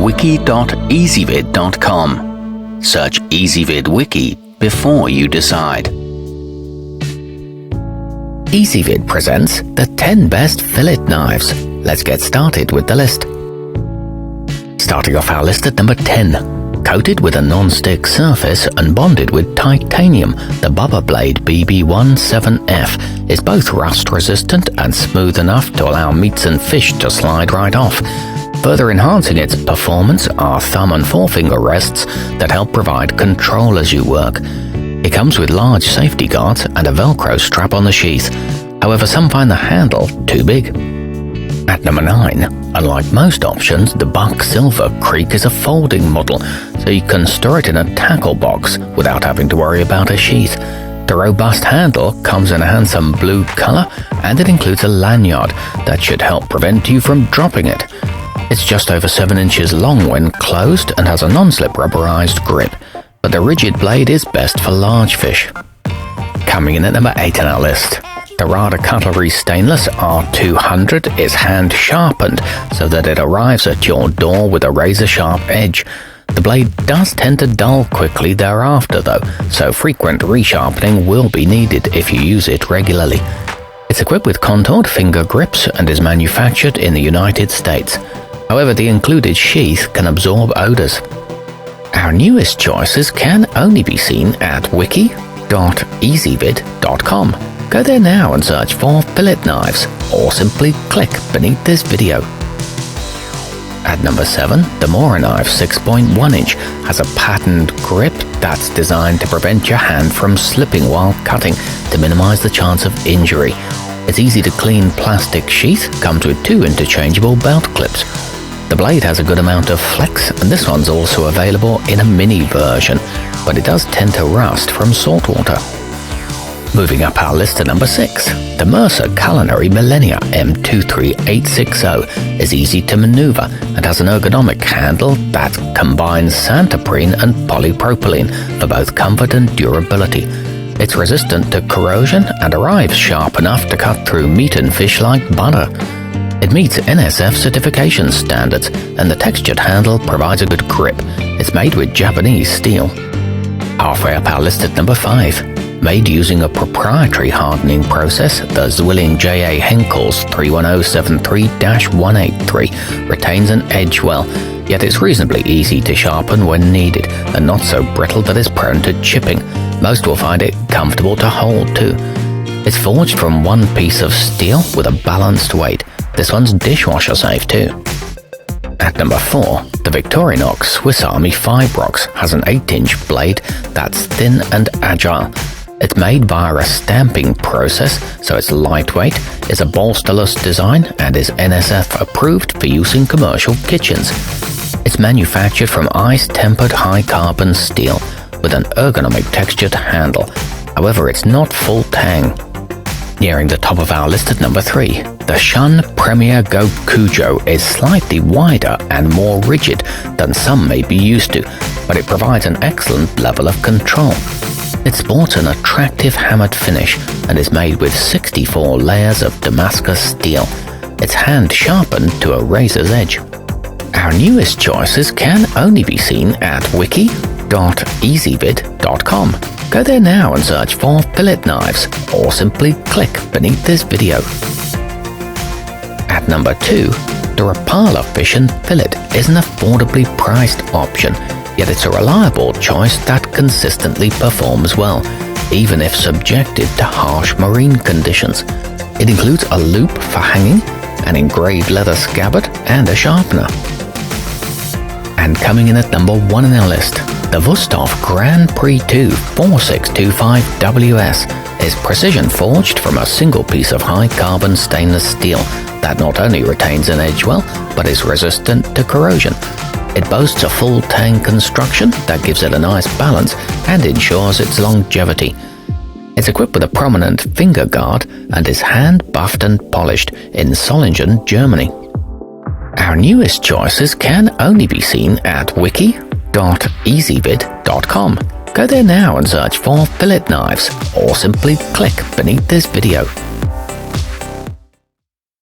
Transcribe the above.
wiki.ezvid.com. Search Ezvid Wiki before you decide. Ezvid presents the 10 best fillet knives. Let's get started with the list. Starting off our list at number 10. Coated with a non-stick surface and bonded with titanium, the Bubba Blade BB17F is both rust-resistant and smooth enough to allow meats and fish to slide right off. Further enhancing its performance are thumb and forefinger rests that help provide control as you work. It comes with large safety guards and a Velcro strap on the sheath. However, some find the handle too big. At number 9, unlike most options, the Buck Silver Creek is a folding model, so you can store it in a tackle box without having to worry about a sheath. The robust handle comes in a handsome blue color, and it includes a lanyard that should help prevent you from dropping it. It's just over 7 inches long when closed and has a non-slip rubberized grip, but the rigid blade is best for large fish. Coming in at number 8 on our list. The Rada Cutlery Stainless R200 is hand-sharpened so that it arrives at your door with a razor-sharp edge. The blade does tend to dull quickly thereafter though, so frequent resharpening will be needed if you use it regularly. It's equipped with contoured finger grips and is manufactured in the United States. However, the included sheath can absorb odors. Our newest choices can only be seen at wiki.ezvid.com. Go there now and search for fillet knives, or simply click beneath this video. At number 7, the Mora Knife 6.1 inch has a patterned grip that's designed to prevent your hand from slipping while cutting to minimize the chance of injury. Its easy to clean plastic sheath comes with 2 interchangeable belt clips. The blade has a good amount of flex, and this one's also available in a mini version, but it does tend to rust from salt water. Moving up our list to number 6, the Mercer Culinary Millenia M23860 is easy to maneuver and has an ergonomic handle that combines santoprene and polypropylene for both comfort and durability. It's resistant to corrosion and arrives sharp enough to cut through meat and fish like butter. It meets NSF certification standards, and the textured handle provides a good grip. It's made with Japanese steel. Halfway up our list at number 5. Made using a proprietary hardening process, the Zwilling J.A. Henckels 31073-183 retains an edge well, yet it's reasonably easy to sharpen when needed and not so brittle that it's prone to chipping. Most will find it comfortable to hold too. It's forged from one piece of steel with a balanced weight. This one's dishwasher safe too. At number 4, the Victorinox Swiss Army Fibrox has an 8-inch blade that's thin and agile. It's made via a stamping process, so it's lightweight, is a bolsterless design, and is NSF approved for use in commercial kitchens. It's manufactured from ice-tempered high-carbon steel with an ergonomic textured handle. However, it's not full tang. Nearing the top of our list at number 3, the Shun Premier Gokujo is slightly wider and more rigid than some may be used to, but it provides an excellent level of control. It sports an attractive hammered finish and is made with 64 layers of Damascus steel. It's hand-sharpened to a razor's edge. Our newest choices can only be seen at wiki.ezvid.com. Go there now and search for fillet knives, or simply click beneath this video. At number 2, the Rapala Fish and Fillet is an affordably priced option, yet it's a reliable choice that consistently performs well, even if subjected to harsh marine conditions. It includes a loop for hanging, an engraved leather scabbard, and a sharpener. And coming in at number 1 on our list, the Wusthof Grand Prix 2 4625WS is precision forged from a single piece of high-carbon stainless steel that not only retains an edge well, but is resistant to corrosion. It boasts a full tang construction that gives it a nice balance and ensures its longevity. It's equipped with a prominent finger guard and is hand-buffed and polished in Solingen, Germany. Our newest choices can only be seen at wiki.ezvid.com. Go there now and search for fillet knives, or simply click beneath this video.